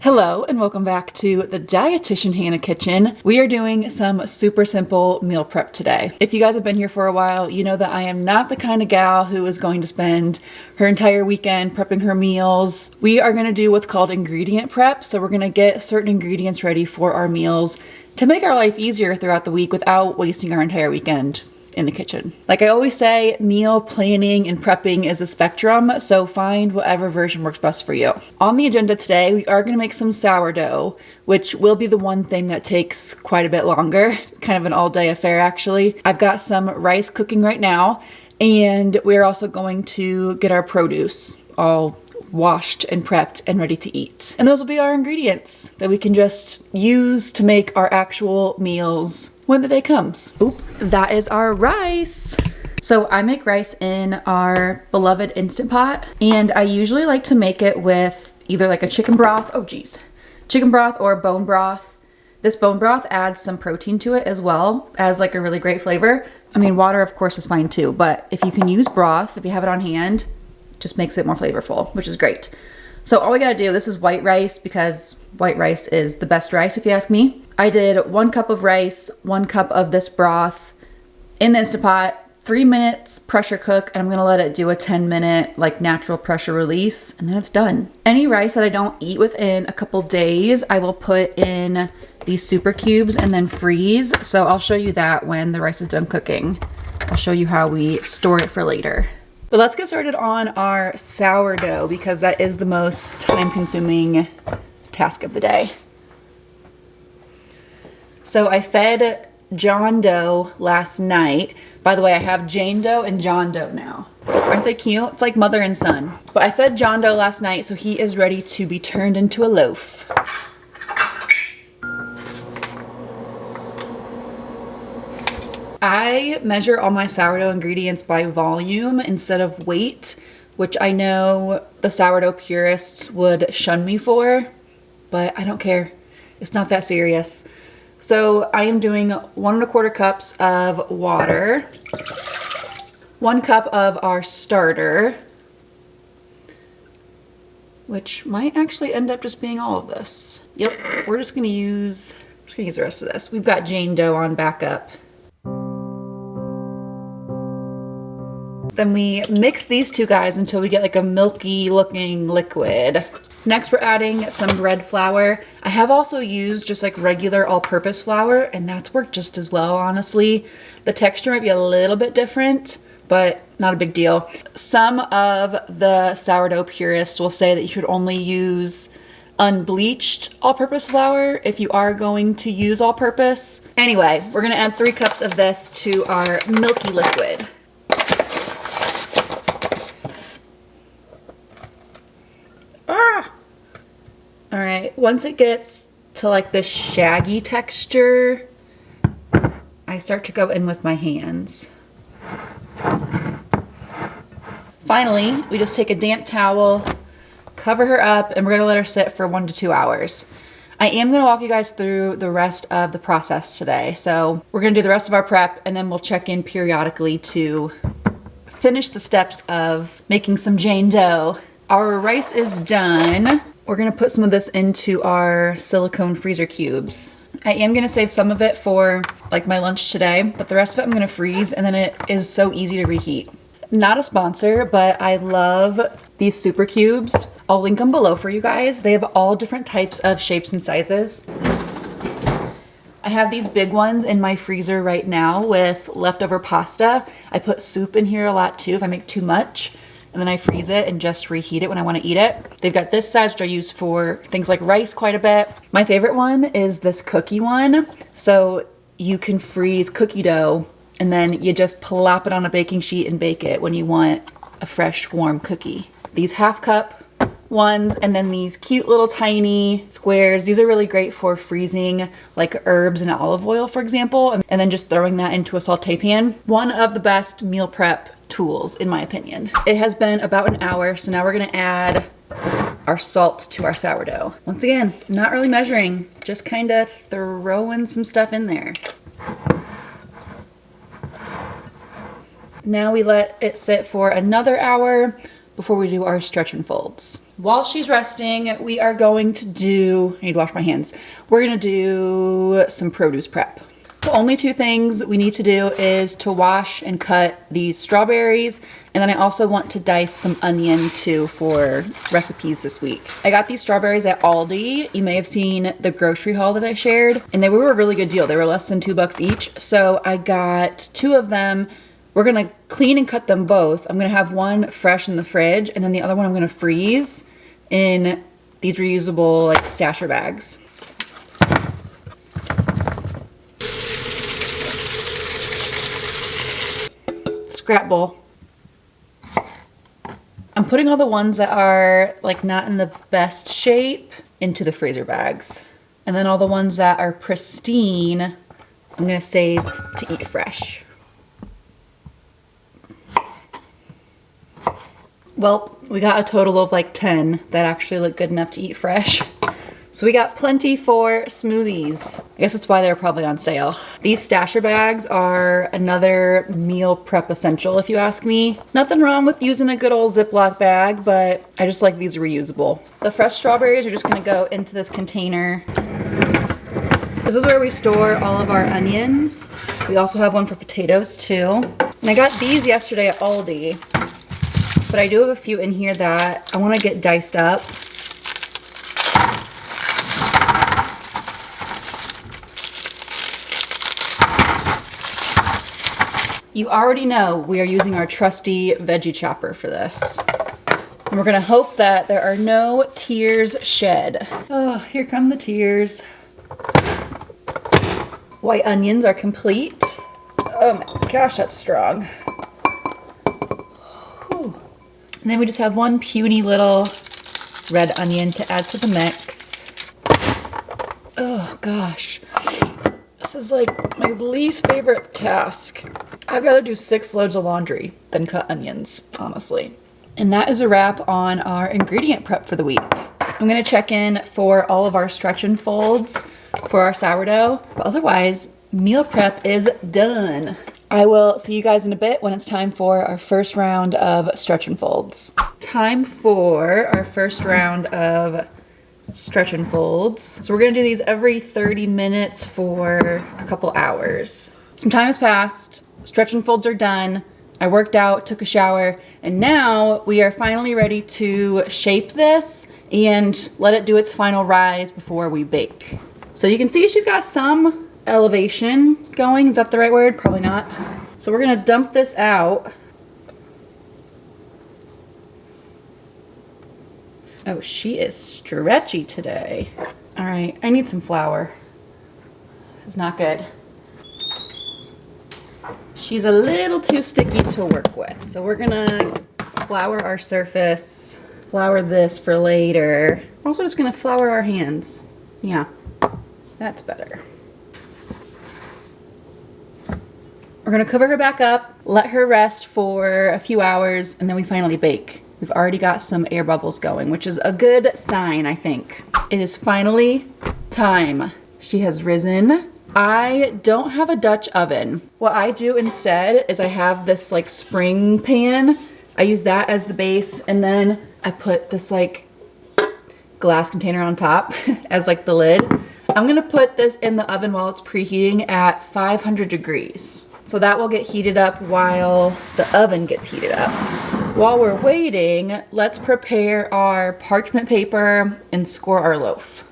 Hello and welcome back to the Dietitian Hannah Kitchen. We are doing some super simple meal prep today. If you guys have been here for a while, you know that I am not the kind of gal who is going to spend her entire weekend prepping her meals. We are going to do what's called ingredient prep. So we're going to get certain ingredients ready for our meals to make our life easier throughout the week without wasting our entire weekend in the kitchen. Like I always say, meal planning and prepping is a spectrum, so find whatever version works best for you. On the agenda today, we are gonna make some sourdough, which will be the one thing that takes quite a bit longer, kind of an all-day affair actually. I've got some rice cooking right now, and we're also going to get our produce all washed and prepped and ready to eat. And those will be our ingredients that we can just use to make our actual meals when the day comes. Oop, that is our rice. So I make rice in our beloved Instant Pot, and I usually like to make it with either like a chicken broth, chicken broth or bone broth. This bone broth adds some protein to it as well as like a really great flavor. I mean, water of course is fine too, but if you can use broth, if you have it on hand, just makes it more flavorful, which is great. So all we gotta do, this is white rice because white rice is the best rice if you ask me. I did 1 cup of rice, 1 cup of this broth in the Instant Pot, 3 minutes pressure cook, and I'm gonna let it do a 10-minute like natural pressure release, and then it's done. Any rice that I don't eat within a couple days, I will put in these super cubes and then freeze. So I'll show you that when the rice is done cooking. I'll show you how we store it for later. But let's get started on our sourdough because that is the most time-consuming task of the day. So I fed John Doe last night. By the way, I have Jane Doe and John Doe now. Aren't they cute? It's like mother and son. But I fed John Doe last night, so he is ready to be turned into a loaf. I measure all my sourdough ingredients by volume instead of weight, which I know the sourdough purists would shun me for, but I don't care. It's not that serious. So I am doing 1 1/4 cups of water, 1 cup of our starter, which might actually end up just being all of this. Yep, we're just gonna use the rest of this. We've got Jane Doe on backup. Then we mix these two guys until we get like a milky looking liquid. Next we're adding some bread flour. I have also used just like regular all-purpose flour, and that's worked just as well, honestly. The texture might be a little bit different, but not a big deal. Some of the sourdough purists will say that you should only use unbleached all-purpose flour if you are going to use all-purpose. Anyway, we're gonna add 3 cups of this to our milky liquid. All right, once it gets to like this shaggy texture, I start to go in with my hands. Finally, we just take a damp towel, cover her up, and we're gonna let her sit for 1 to 2 hours. I am gonna walk you guys through the rest of the process today. So we're gonna do the rest of our prep, and then we'll check in periodically to finish the steps of making some Jane Doe. Our rice is done. We're gonna put some of this into our silicone freezer cubes. I am gonna save some of it for like my lunch today, but the rest of it I'm gonna freeze, and then it is so easy to reheat. Not a sponsor, but I love these super cubes. I'll link them below for you guys. They have all different types of shapes and sizes. I have these big ones in my freezer right now with leftover pasta. I put soup in here a lot too if I make too much. And then I freeze it and just reheat it when I want to eat it. They've got this size, which I use for things like rice quite a bit. My favorite one is this cookie one. So you can freeze cookie dough and then you just plop it on a baking sheet and bake it when you want a fresh, warm cookie. These 1/2 cup ones, and then these cute little tiny squares. These are really great for freezing like herbs and olive oil, for example, and then just throwing that into a saute pan. One of the best meal prep tools in my opinion. It has been about an hour, so now we're gonna add our salt to our sourdough. Once again, not really measuring, just kind of throwing some stuff in there. Now we let it sit for another hour before we do our stretch and folds. While she's resting, we are going to do, I need to wash my hands. We're gonna do some produce prep. The only two things we need to do is to wash and cut these strawberries, and then I also want to dice some onion too for recipes this week. I got these strawberries at Aldi. You may have seen the grocery haul that I shared, and they were a really good deal. They were less than $2 each, so I got 2 of them. We're gonna clean and cut them both. I'm gonna have one fresh in the fridge, and then the other one I'm gonna freeze in these reusable like stasher bags. Scrap bowl. I'm putting all the ones that are like not in the best shape into the freezer bags. And then all the ones that are pristine, I'm gonna save to eat fresh. Well, we got a total of like 10 that actually look good enough to eat fresh. So we got plenty for smoothies. I guess that's why they're probably on sale. These stasher bags are another meal prep essential, if you ask me. Nothing wrong with using a good old Ziploc bag, but I just like these reusable. The fresh strawberries are just gonna go into this container. This is where we store all of our onions. We also have one for potatoes too. And I got these yesterday at Aldi, but I do have a few in here that I wanna get diced up. You already know we are using our trusty veggie chopper for this. And we're gonna hope that there are no tears shed. Oh, here come the tears. White onions are complete. Oh my gosh, that's strong. Whew. And then we just have one puny little red onion to add to the mix. Oh gosh. This is like my least favorite task. I'd rather do 6 loads of laundry than cut onions, honestly. And that is a wrap on our ingredient prep for the week. I'm gonna check in for all of our stretch and folds for our sourdough, but otherwise, meal prep is done. I will see you guys in a bit when it's time for our first round of stretch and folds. Time for our first round of stretch and folds. So we're gonna do these every 30 minutes for a couple hours. Some time has passed. Stretch and folds are done. I worked out, took a shower, and now we are finally ready to shape this and let it do its final rise before we bake. So you can see she's got some elevation going. Is that the right word? Probably not. So we're gonna dump this out. Oh, she is stretchy today. All right, I need some flour. This is not good. She's a little too sticky to work with. So we're gonna flour our surface, flour this for later. We're also just gonna flour our hands. Yeah, that's better. We're gonna cover her back up, let her rest for a few hours, and then we finally bake. We've already got some air bubbles going, which is a good sign, I think. It is finally time. She has risen. I don't have a Dutch oven. What I do instead is I have this like spring pan. I use that as the base, and then I put this like glass container on top as like the lid. I'm gonna put this in the oven while it's preheating at 500 degrees. So that will get heated up while the oven gets heated up. While we're waiting, let's prepare our parchment paper and score our loaf.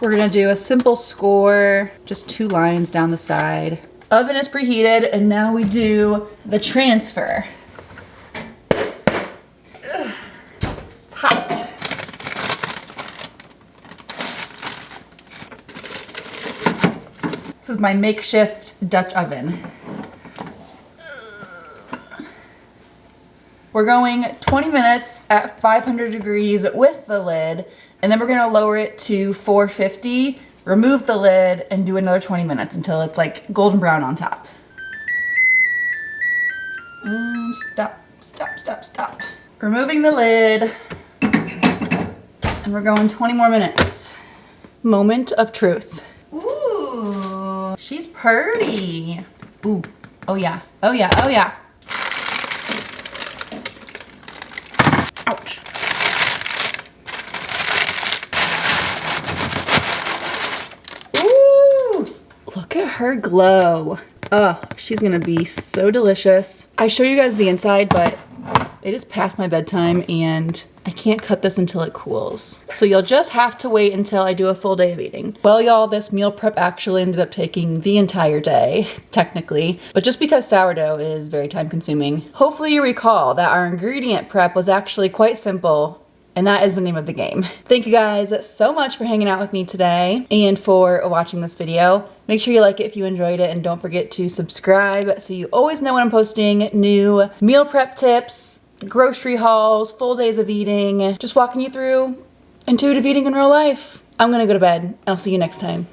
We're gonna do a simple score, just 2 lines down the side. Oven is preheated, and now we do the transfer. Ugh, it's hot. This is my makeshift Dutch oven. We're going 20 minutes at 500 degrees with the lid, and then we're gonna lower it to 450, remove the lid, and do another 20 minutes until it's like golden brown on top. Stop. Removing the lid, and we're going 20 more minutes. Moment of truth. Ooh, She's pretty. Ooh, oh yeah, oh yeah, oh yeah. Ouch. Ooh, look at her glow. Oh, she's gonna be so delicious. I show you guys the inside, but they just passed my bedtime and I can't cut this until it cools. So you'll just have to wait until I do a full day of eating. Well, y'all, this meal prep actually ended up taking the entire day, technically, but just because sourdough is very time consuming. Hopefully you recall that our ingredient prep was actually quite simple, and that is the name of the game. Thank you guys so much for hanging out with me today and for watching this video. Make sure you like it if you enjoyed it, and don't forget to subscribe so you always know when I'm posting new meal prep tips, grocery hauls, full days of eating, just walking you through intuitive eating in real life. I'm gonna go to bed. I'll see you next time.